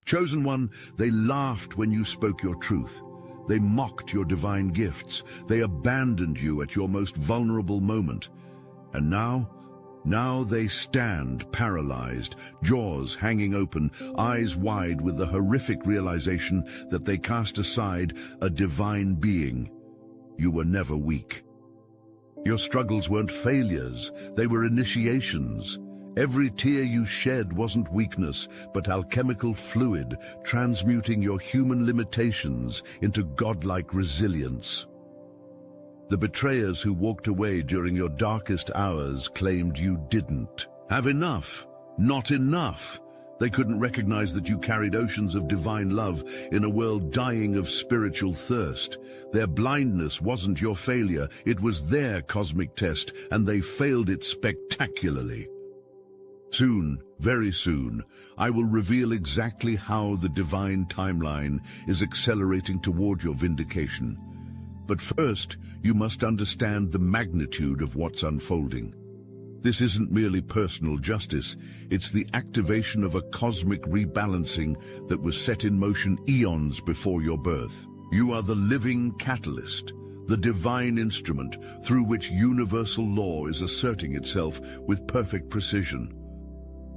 Chosen One, they laughed when you spoke your truth. They mocked your divine gifts. They abandoned you at your most vulnerable moment. And now they stand paralyzed, jaws hanging open, eyes wide with the horrific realization that they cast aside a divine being. You were never weak. Your struggles weren't failures, they were initiations. Every tear you shed wasn't weakness, but alchemical fluid, transmuting your human limitations into godlike resilience. The betrayers who walked away during your darkest hours claimed you didn't have enough, not enough. They couldn't recognize that you carried oceans of divine love in a world dying of spiritual thirst. Their blindness wasn't your failure, it was their cosmic test, and they failed it spectacularly. Soon, very soon, I will reveal exactly how the divine timeline is accelerating toward your vindication. But first, you must understand the magnitude of what's unfolding. This isn't merely personal justice, it's the activation of a cosmic rebalancing that was set in motion eons before your birth. You are the living catalyst, the divine instrument through which universal law is asserting itself with perfect precision.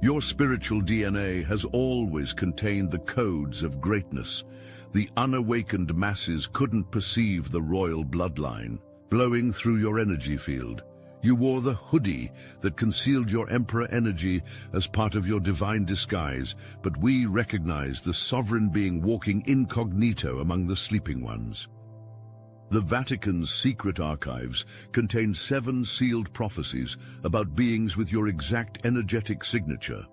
Your spiritual DNA has always contained the codes of greatness. The unawakened masses couldn't perceive the royal bloodline. Blowing through your energy field, you wore the hoodie that concealed your emperor energy as part of your divine disguise, but we recognize the sovereign being walking incognito among the sleeping ones. The Vatican's secret archives contain 7 sealed prophecies about beings with your exact energetic signature.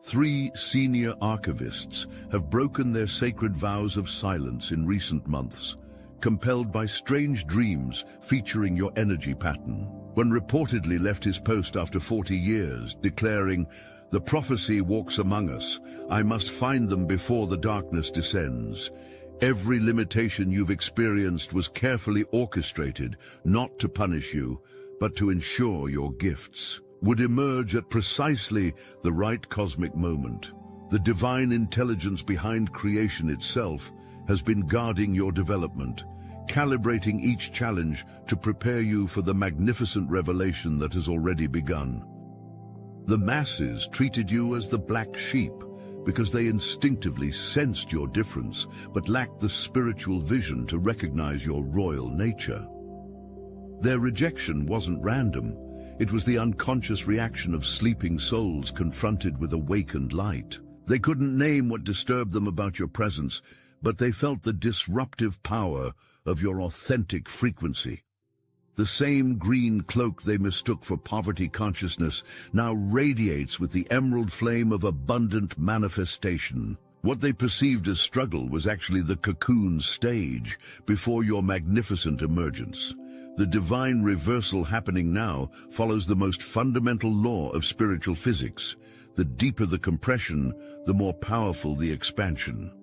3 senior archivists have broken their sacred vows of silence in recent months, compelled by strange dreams featuring your energy pattern. One reportedly left his post after 40 years, declaring, "The prophecy walks among us. I must find them before the darkness descends." Every limitation you've experienced was carefully orchestrated, not to punish you, but to ensure your gifts would emerge at precisely the right cosmic moment. The divine intelligence behind creation itself has been guarding your development, calibrating each challenge to prepare you for the magnificent revelation that has already begun. The masses treated you as the black sheep because they instinctively sensed your difference but lacked the spiritual vision to recognize your royal nature. Their rejection wasn't random. It was the unconscious reaction of sleeping souls confronted with awakened light. They couldn't name what disturbed them about your presence, but they felt the disruptive power of your authentic frequency. The same green cloak they mistook for poverty consciousness now radiates with the emerald flame of abundant manifestation. What they perceived as struggle was actually the cocoon stage before your magnificent emergence. The divine reversal happening now follows the most fundamental law of spiritual physics. The deeper the compression, the more powerful the expansion.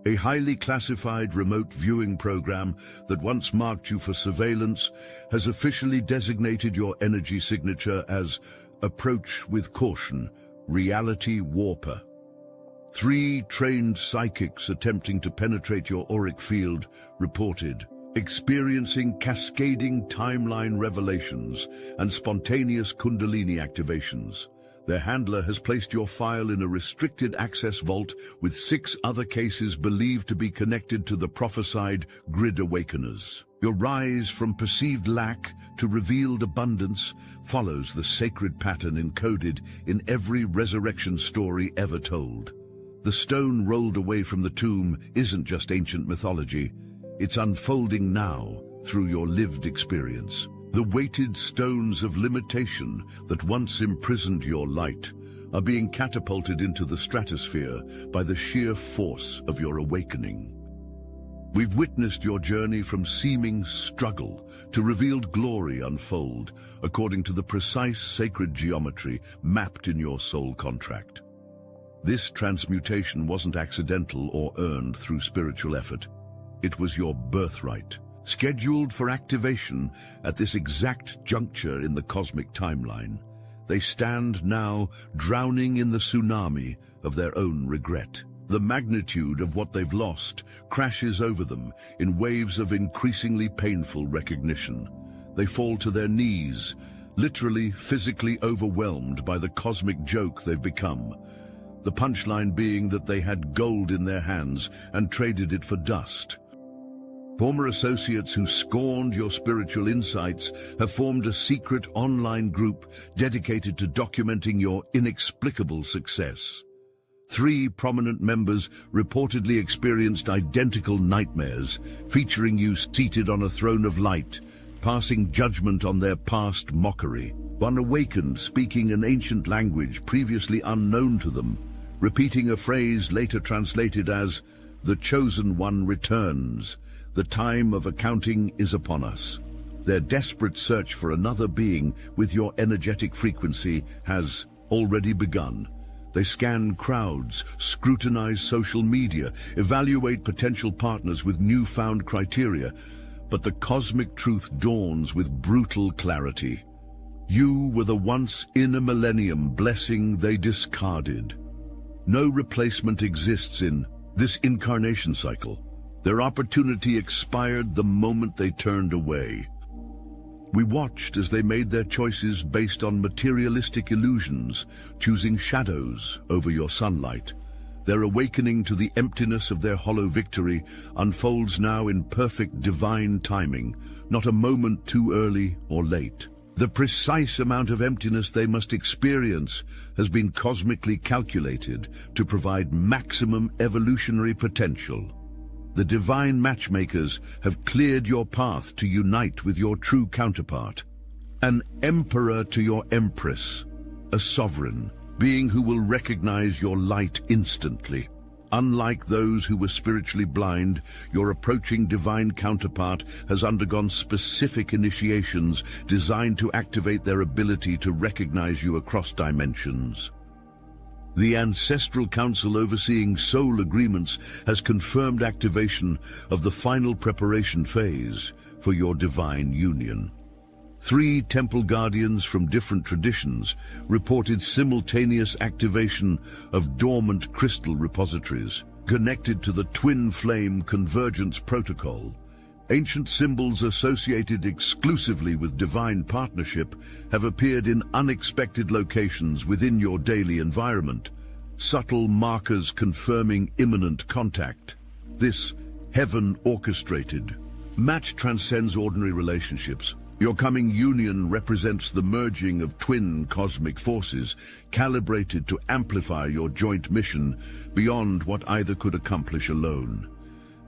A highly classified remote viewing program that once marked you for surveillance has officially designated your energy signature as Approach with Caution, Reality Warper. 3 trained psychics attempting to penetrate your auric field reported experiencing cascading timeline revelations and spontaneous Kundalini activations. Their handler has placed your file in a restricted access vault with 6 other cases believed to be connected to the prophesied grid awakeners. Your rise from perceived lack to revealed abundance follows the sacred pattern encoded in every resurrection story ever told. The stone rolled away from the tomb isn't just ancient mythology. It's unfolding now through your lived experience. The weighted stones of limitation that once imprisoned your light are being catapulted into the stratosphere by the sheer force of your awakening. We've witnessed your journey from seeming struggle to revealed glory unfold according to the precise sacred geometry mapped in your soul contract. This transmutation wasn't accidental or earned through spiritual effort. It was your birthright, scheduled for activation at this exact juncture in the cosmic timeline. They stand now drowning in the tsunami of their own regret. The magnitude of what they've lost crashes over them in waves of increasingly painful recognition. They fall to their knees, literally physically overwhelmed by the cosmic joke they've become. The punchline being that they had gold in their hands and traded it for dust. Former associates who scorned your spiritual insights have formed a secret online group dedicated to documenting your inexplicable success. 3 prominent members reportedly experienced identical nightmares, featuring you seated on a throne of light, passing judgment on their past mockery. One awakened, speaking an ancient language previously unknown to them, repeating a phrase later translated as, "The chosen one returns. The time of accounting is upon us." Their desperate search for another being with your energetic frequency has already begun. They scan crowds, scrutinize social media, evaluate potential partners with newfound criteria, but the cosmic truth dawns with brutal clarity. You were the once inner millennium blessing they discarded. No replacement exists in this incarnation cycle. Their opportunity expired the moment they turned away. We watched as they made their choices based on materialistic illusions, choosing shadows over your sunlight. Their awakening to the emptiness of their hollow victory unfolds now in perfect divine timing, not a moment too early or late. The precise amount of emptiness they must experience has been cosmically calculated to provide maximum evolutionary potential. The divine matchmakers have cleared your path to unite with your true counterpart. An emperor to your empress, a sovereign, being who will recognize your light instantly. Unlike those who were spiritually blind, your approaching divine counterpart has undergone specific initiations designed to activate their ability to recognize you across dimensions. The Ancestral Council overseeing soul agreements has confirmed activation of the final preparation phase for your divine union. 3 temple guardians from different traditions reported simultaneous activation of dormant crystal repositories connected to the twin flame convergence protocol. Ancient symbols associated exclusively with divine partnership have appeared in unexpected locations within your daily environment, subtle markers confirming imminent contact. This heaven-orchestrated match transcends ordinary relationships. Your coming union represents the merging of twin cosmic forces, calibrated to amplify your joint mission beyond what either could accomplish alone.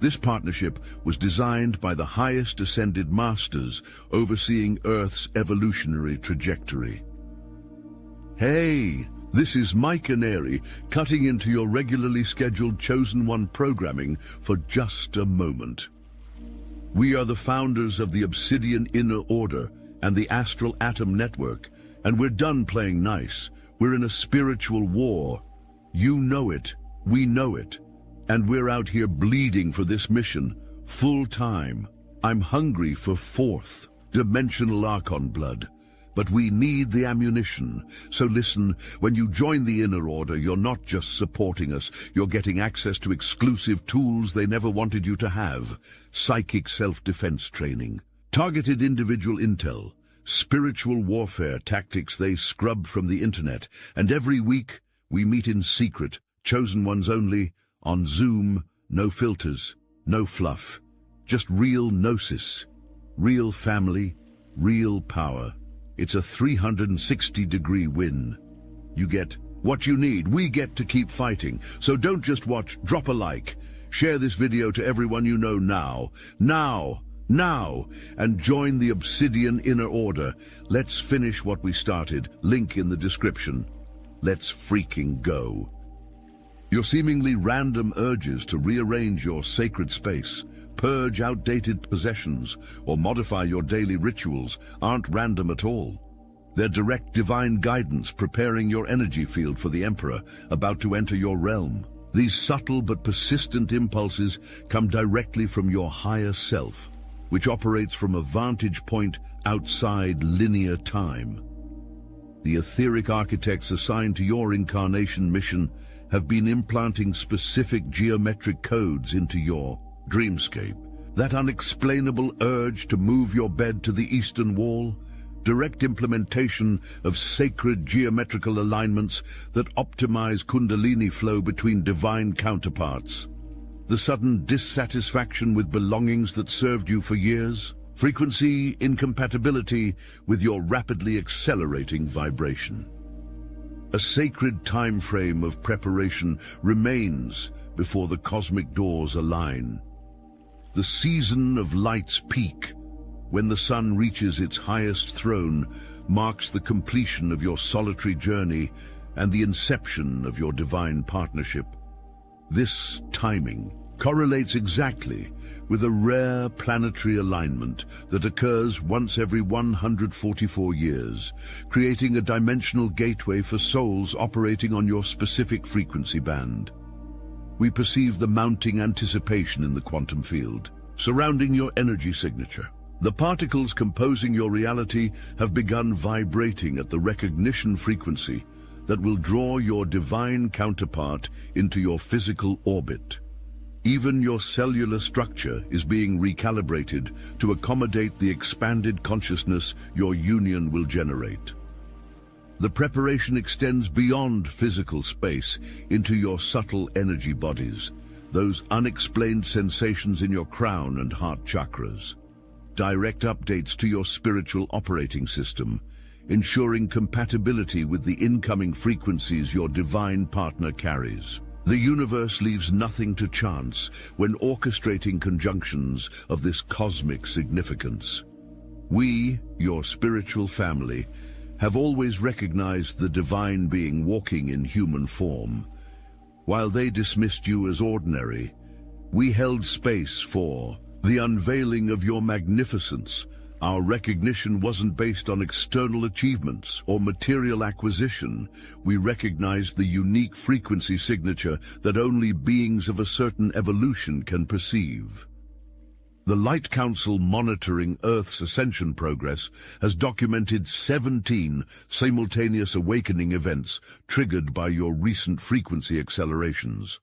This partnership was designed by the highest ascended masters overseeing Earth's evolutionary trajectory. Hey, this is my Canary, cutting into your regularly scheduled Chosen One programming for just a moment. We are the founders of the Obsidian Inner Order and the Astral Atom Network, and we're done playing nice. We're in a spiritual war. You know it, we know it. And we're out here bleeding for this mission, full time. I'm hungry for 4th dimensional Archon blood, but we need the ammunition. So listen, when you join the Inner Order, you're not just supporting us, you're getting access to exclusive tools they never wanted you to have. Psychic self-defense training, targeted individual intel, spiritual warfare tactics they scrub from the internet, and every week we meet in secret, chosen ones only, on Zoom, no filters, no fluff, just real gnosis, real family, real power. It's a 360-degree win. You get what you need. We get to keep fighting. So don't just watch, drop a like. Share this video to everyone you know now, and join the Obsidian Inner Order. Let's finish what we started. Link in the description. Let's freaking go. Your seemingly random urges to rearrange your sacred space, purge outdated possessions, or modify your daily rituals aren't random at all. They're direct divine guidance preparing your energy field for the Emperor about to enter your realm. These subtle but persistent impulses come directly from your higher self, which operates from a vantage point outside linear time. The etheric architects assigned to your incarnation mission have been implanting specific geometric codes into your dreamscape. That unexplainable urge to move your bed to the eastern wall, direct implementation of sacred geometrical alignments that optimize Kundalini flow between divine counterparts. The sudden dissatisfaction with belongings that served you for years. Frequency incompatibility with your rapidly accelerating vibration. A sacred time frame of preparation remains before the cosmic doors align. The season of light's peak, when the sun reaches its highest throne, marks the completion of your solitary journey and the inception of your divine partnership. This timing correlates exactly with a rare planetary alignment that occurs once every 144 years, creating a dimensional gateway for souls operating on your specific frequency band. We perceive the mounting anticipation in the quantum field, surrounding your energy signature. The particles composing your reality have begun vibrating at the recognition frequency that will draw your divine counterpart into your physical orbit. Even your cellular structure is being recalibrated to accommodate the expanded consciousness your union will generate. The preparation extends beyond physical space into your subtle energy bodies, those unexplained sensations in your crown and heart chakras. Direct updates to your spiritual operating system, ensuring compatibility with the incoming frequencies your divine partner carries. The universe leaves nothing to chance when orchestrating conjunctions of this cosmic significance. We, your spiritual family, have always recognized the divine being walking in human form. While they dismissed you as ordinary, we held space for the unveiling of your magnificence. Our recognition wasn't based on external achievements or material acquisition. We recognized the unique frequency signature that only beings of a certain evolution can perceive. The Light Council monitoring Earth's ascension progress has documented 17 simultaneous awakening events triggered by your recent frequency accelerations.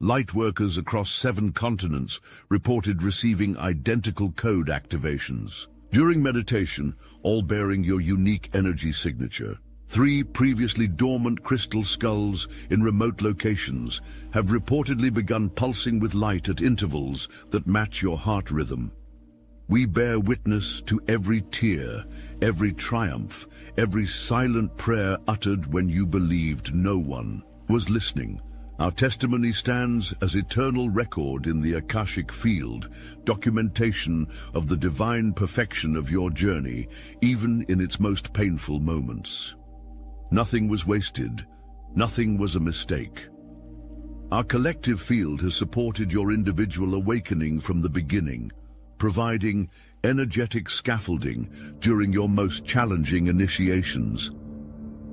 Lightworkers across 7 continents reported receiving identical code activations. During meditation, all bearing your unique energy signature, 3 previously dormant crystal skulls in remote locations have reportedly begun pulsing with light at intervals that match your heart rhythm. We bear witness to every tear, every triumph, every silent prayer uttered when you believed no one was listening. Our testimony stands as eternal record in the Akashic field, documentation of the divine perfection of your journey, even in its most painful moments. Nothing was wasted, nothing was a mistake. Our collective field has supported your individual awakening from the beginning, providing energetic scaffolding during your most challenging initiations.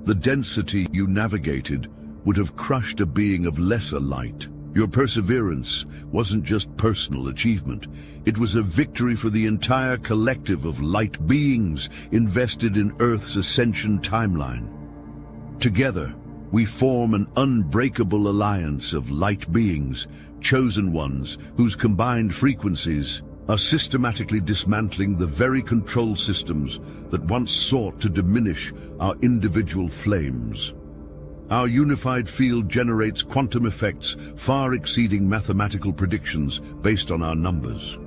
The density you navigated would have crushed a being of lesser light. Your perseverance wasn't just personal achievement. It was a victory for the entire collective of light beings invested in Earth's ascension timeline. Together, we form an unbreakable alliance of light beings, chosen ones whose combined frequencies are systematically dismantling the very control systems that once sought to diminish our individual flames. Our unified field generates quantum effects far exceeding mathematical predictions based on our numbers.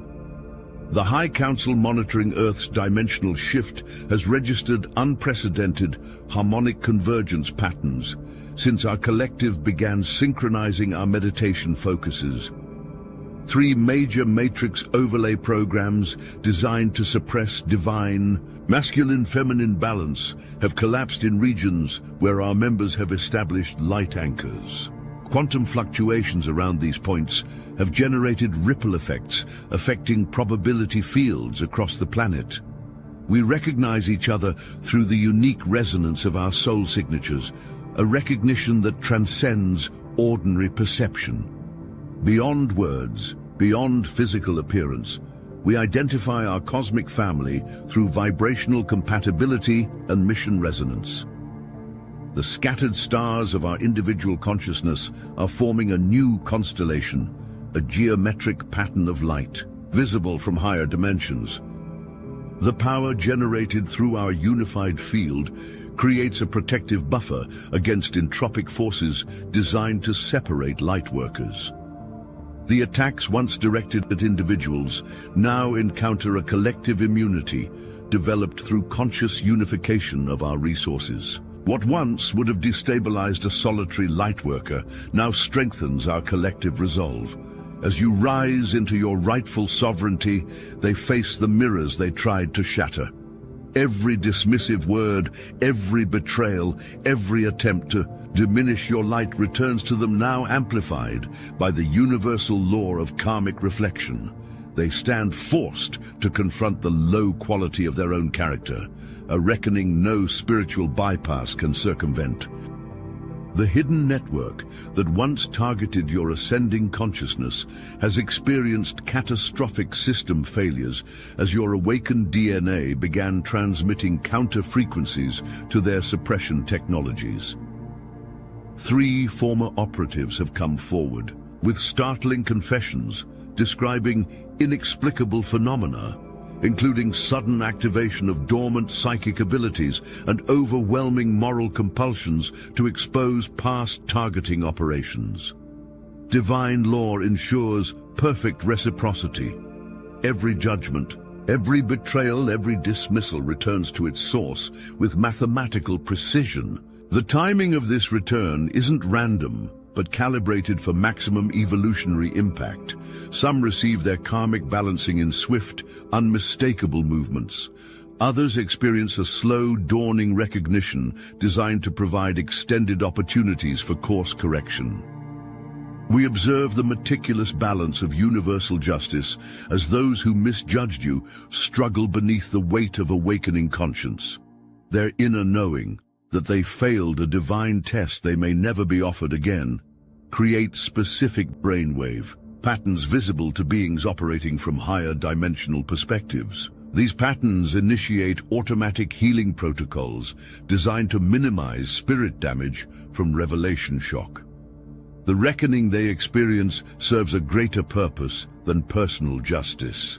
The High Council monitoring Earth's dimensional shift has registered unprecedented harmonic convergence patterns since our collective began synchronizing our meditation focuses. 3 major matrix overlay programs designed to suppress divine, masculine-feminine balance have collapsed in regions where our members have established light anchors. Quantum fluctuations around these points have generated ripple effects affecting probability fields across the planet. We recognize each other through the unique resonance of our soul signatures, a recognition that transcends ordinary perception. Beyond words, beyond physical appearance, we identify our cosmic family through vibrational compatibility and mission resonance. The scattered stars of our individual consciousness are forming a new constellation, a geometric pattern of light, visible from higher dimensions. The power generated through our unified field creates a protective buffer against entropic forces designed to separate lightworkers. The attacks once directed at individuals now encounter a collective immunity developed through conscious unification of our resources. What once would have destabilized a solitary lightworker now strengthens our collective resolve. As you rise into your rightful sovereignty, they face the mirrors they tried to shatter. Every dismissive word, every betrayal, every attempt to diminish your light returns to them now amplified by the universal law of karmic reflection. They stand forced to confront the low quality of their own character, a reckoning no spiritual bypass can circumvent. The hidden network that once targeted your ascending consciousness has experienced catastrophic system failures as your awakened DNA began transmitting counter-frequencies to their suppression technologies. 3 former operatives have come forward with startling confessions describing inexplicable phenomena, including sudden activation of dormant psychic abilities and overwhelming moral compulsions to expose past targeting operations. Divine law ensures perfect reciprocity. Every judgment, every betrayal, every dismissal returns to its source with mathematical precision. The timing of this return isn't random, but calibrated for maximum evolutionary impact. Some receive their karmic balancing in swift, unmistakable movements. Others experience a slow, dawning recognition designed to provide extended opportunities for course correction. We observe the meticulous balance of universal justice as those who misjudged you struggle beneath the weight of awakening conscience. Their inner knowing that they failed a divine test they may never be offered again creates specific brainwave patterns visible to beings operating from higher dimensional perspectives. These patterns initiate automatic healing protocols designed to minimize spirit damage from revelation shock. The reckoning they experience serves a greater purpose than personal justice.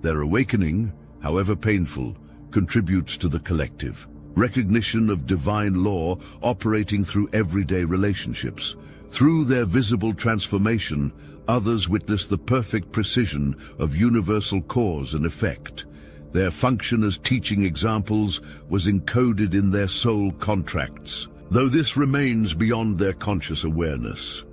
Their awakening, however painful, contributes to the collective. Recognition of divine law operating through everyday relationships. Through their visible transformation, others witness the perfect precision of universal cause and effect. Their function as teaching examples was encoded in their soul contracts, though this remains beyond their conscious awareness.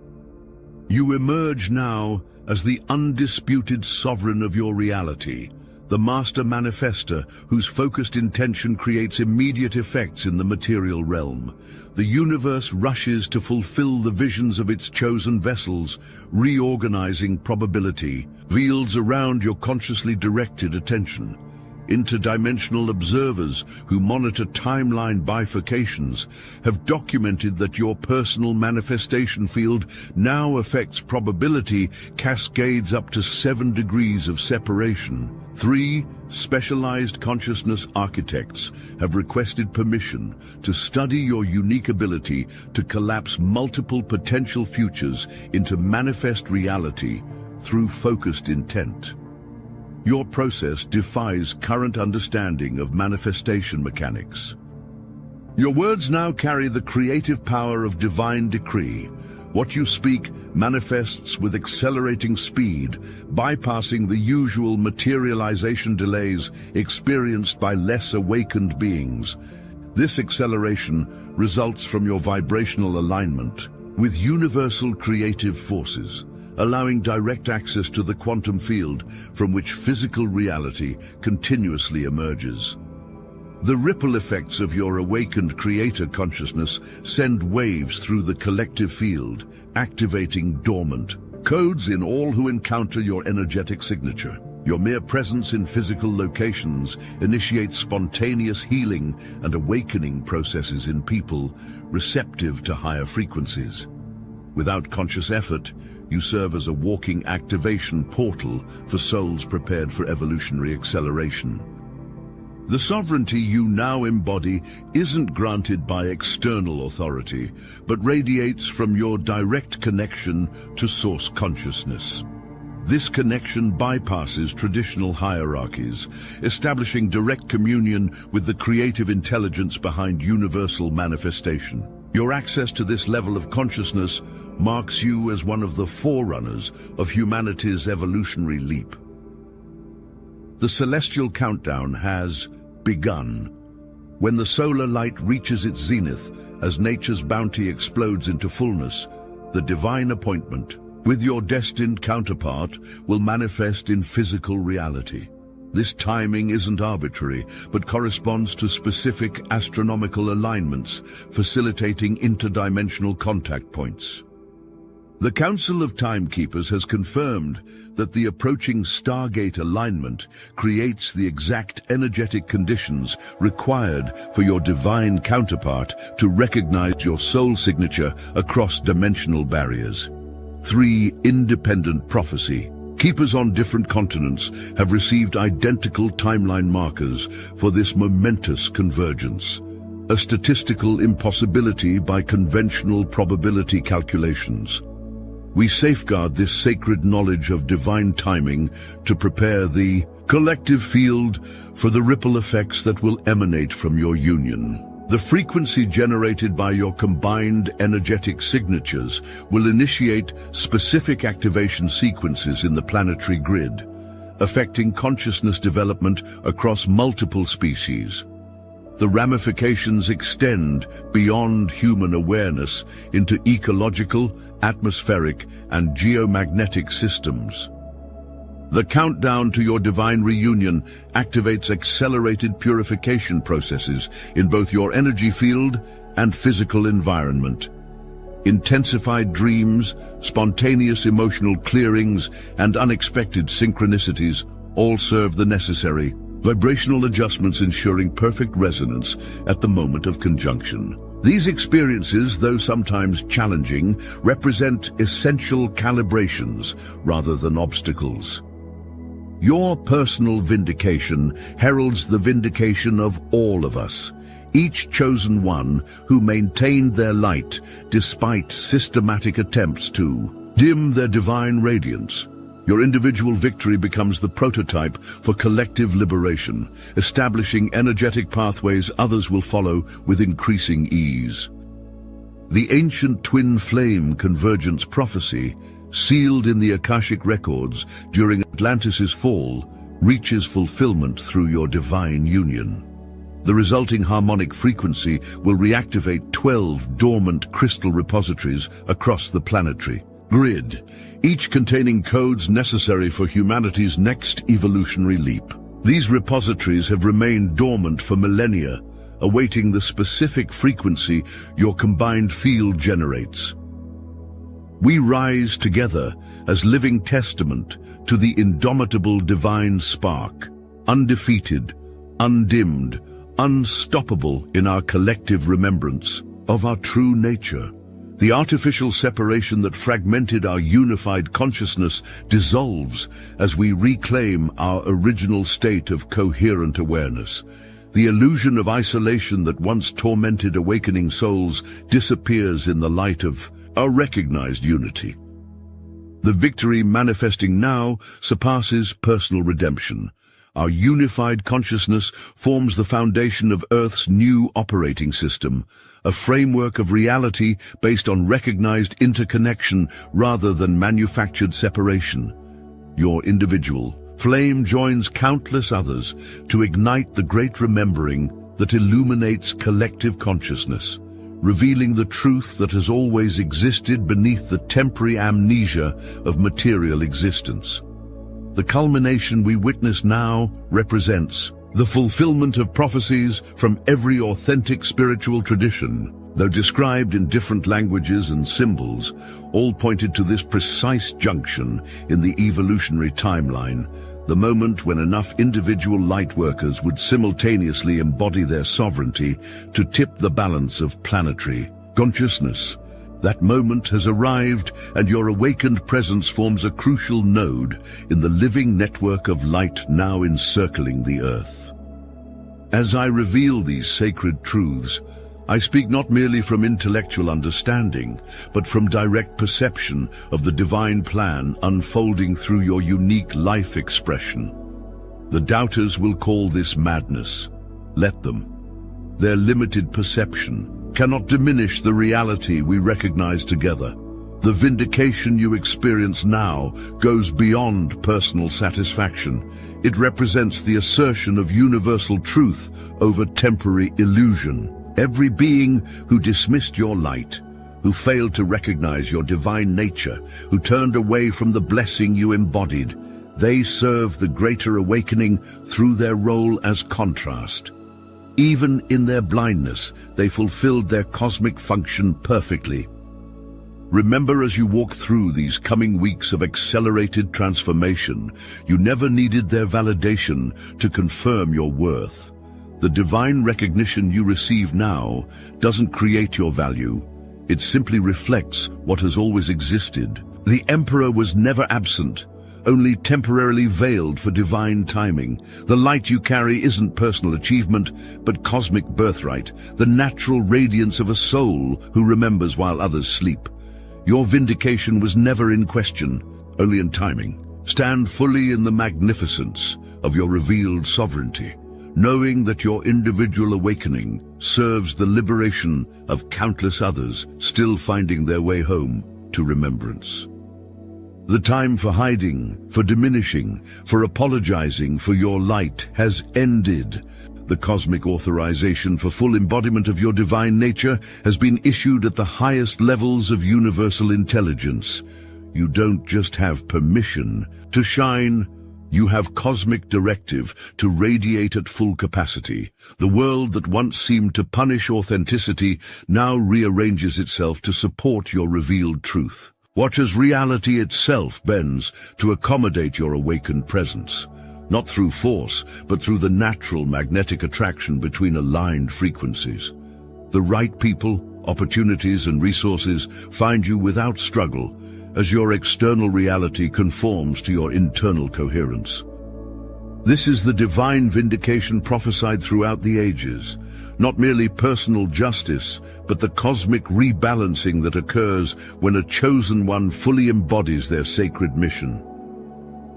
You emerge now as the undisputed sovereign of your reality, the master manifester whose focused intention creates immediate effects in the material realm. The universe rushes to fulfill the visions of its chosen vessels, reorganizing probability, fields around your consciously directed attention. Interdimensional observers who monitor timeline bifurcations have documented that your personal manifestation field now affects probability cascades up to 7 degrees of separation. 3 specialized consciousness architects have requested permission to study your unique ability to collapse multiple potential futures into manifest reality through focused intent. Your process defies current understanding of manifestation mechanics. Your words now carry the creative power of divine decree. What you speak manifests with accelerating speed, bypassing the usual materialization delays experienced by less awakened beings. This acceleration results from your vibrational alignment with universal creative forces, allowing direct access to the quantum field from which physical reality continuously emerges. The ripple effects of your awakened creator consciousness send waves through the collective field, activating dormant codes in all who encounter your energetic signature. Your mere presence in physical locations initiates spontaneous healing and awakening processes in people receptive to higher frequencies. Without conscious effort, you serve as a walking activation portal for souls prepared for evolutionary acceleration. The sovereignty you now embody isn't granted by external authority, but radiates from your direct connection to source consciousness. This connection bypasses traditional hierarchies, establishing direct communion with the creative intelligence behind universal manifestation. Your access to this level of consciousness marks you as one of the forerunners of humanity's evolutionary leap. The celestial countdown has begun. When the solar light reaches its zenith, as nature's bounty explodes into fullness, the divine appointment with your destined counterpart will manifest in physical reality. This timing isn't arbitrary, but corresponds to specific astronomical alignments, facilitating interdimensional contact points. The Council of Timekeepers has confirmed that the approaching Stargate alignment creates the exact energetic conditions required for your divine counterpart to recognize your soul signature across dimensional barriers. 3 independent prophecy. Keepers on different continents have received identical timeline markers for this momentous convergence, a statistical impossibility by conventional probability calculations. We safeguard this sacred knowledge of divine timing to prepare the collective field for the ripple effects that will emanate from your union. The frequency generated by your combined energetic signatures will initiate specific activation sequences in the planetary grid, affecting consciousness development across multiple species. The ramifications extend beyond human awareness into ecological, atmospheric, and geomagnetic systems. The countdown to your divine reunion activates accelerated purification processes in both your energy field and physical environment. Intensified dreams, spontaneous emotional clearings, and unexpected synchronicities all serve the necessary vibrational adjustments, ensuring perfect resonance at the moment of conjunction. These experiences, though sometimes challenging, represent essential calibrations rather than obstacles. Your personal vindication heralds the vindication of all of us, each chosen one who maintained their light despite systematic attempts to dim their divine radiance. Your individual victory becomes the prototype for collective liberation, establishing energetic pathways others will follow with increasing ease. The ancient twin flame convergence prophecy, sealed in the Akashic records during Atlantis' fall, reaches fulfillment through your divine union. The resulting harmonic frequency will reactivate 12 dormant crystal repositories across the planetary grid, each containing codes necessary for humanity's next evolutionary leap. These repositories have remained dormant for millennia, awaiting the specific frequency your combined field generates. We rise together as living testament to the indomitable divine spark, undefeated, undimmed, unstoppable in our collective remembrance of our true nature. The artificial separation that fragmented our unified consciousness dissolves as we reclaim our original state of coherent awareness. The illusion of isolation that once tormented awakening souls disappears in the light of our recognized unity. The victory manifesting now surpasses personal redemption. Our unified consciousness forms the foundation of Earth's new operating system, a framework of reality based on recognized interconnection rather than manufactured separation. Your individual flame joins countless others to ignite the great remembering that illuminates collective consciousness, revealing the truth that has always existed beneath the temporary amnesia of material existence. The culmination we witness now represents the fulfillment of prophecies from every authentic spiritual tradition. Though described in different languages and symbols, all pointed to this precise junction in the evolutionary timeline, the moment when enough individual lightworkers would simultaneously embody their sovereignty to tip the balance of planetary consciousness. That moment has arrived, and your awakened presence forms a crucial node in the living network of light now encircling the Earth. As I reveal these sacred truths, I speak not merely from intellectual understanding, but from direct perception of the divine plan unfolding through your unique life expression. The doubters will call this madness. Let them. Their limited perception cannot diminish the reality we recognize together. The vindication you experience now goes beyond personal satisfaction. It represents the assertion of universal truth over temporary illusion. Every being who dismissed your light, who failed to recognize your divine nature, who turned away from the blessing you embodied, they serve the greater awakening through their role as contrast. Even in their blindness, they fulfilled their cosmic function perfectly. Remember, as you walk through these coming weeks of accelerated transformation, you never needed their validation to confirm your worth. The divine recognition you receive now doesn't create your value. It simply reflects what has always existed. The Emperor was never absent, only temporarily veiled for divine timing. The light you carry isn't personal achievement, but cosmic birthright, the natural radiance of a soul who remembers while others sleep. Your vindication was never in question, only in timing. Stand fully in the magnificence of your revealed sovereignty, knowing that your individual awakening serves the liberation of countless others still finding their way home to remembrance. The time for hiding, for diminishing, for apologizing for your light has ended. The cosmic authorization for full embodiment of your divine nature has been issued at the highest levels of universal intelligence. You don't just have permission to shine, you have cosmic directive to radiate at full capacity. The world that once seemed to punish authenticity now rearranges itself to support your revealed truth. Watch as reality itself bends to accommodate your awakened presence, not through force, but through the natural magnetic attraction between aligned frequencies. The right people, opportunities, and resources find you without struggle, as your external reality conforms to your internal coherence. This is the divine vindication prophesied throughout the ages, not merely personal justice, but the cosmic rebalancing that occurs when a chosen one fully embodies their sacred mission.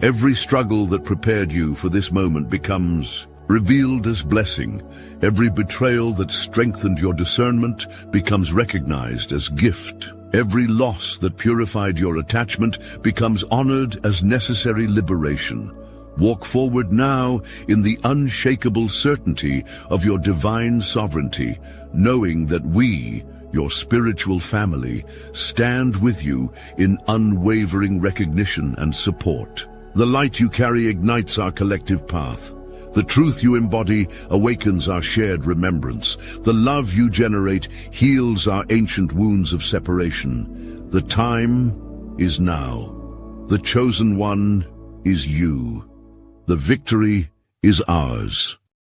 Every struggle that prepared you for this moment becomes revealed as blessing. Every betrayal that strengthened your discernment becomes recognized as gift. Every loss that purified your attachment becomes honored as necessary liberation. Walk forward now in the unshakable certainty of your divine sovereignty, knowing that we, your spiritual family, stand with you in unwavering recognition and support. The light you carry ignites our collective path. The truth you embody awakens our shared remembrance. The love you generate heals our ancient wounds of separation. The time is now. The chosen one is you. The victory is ours.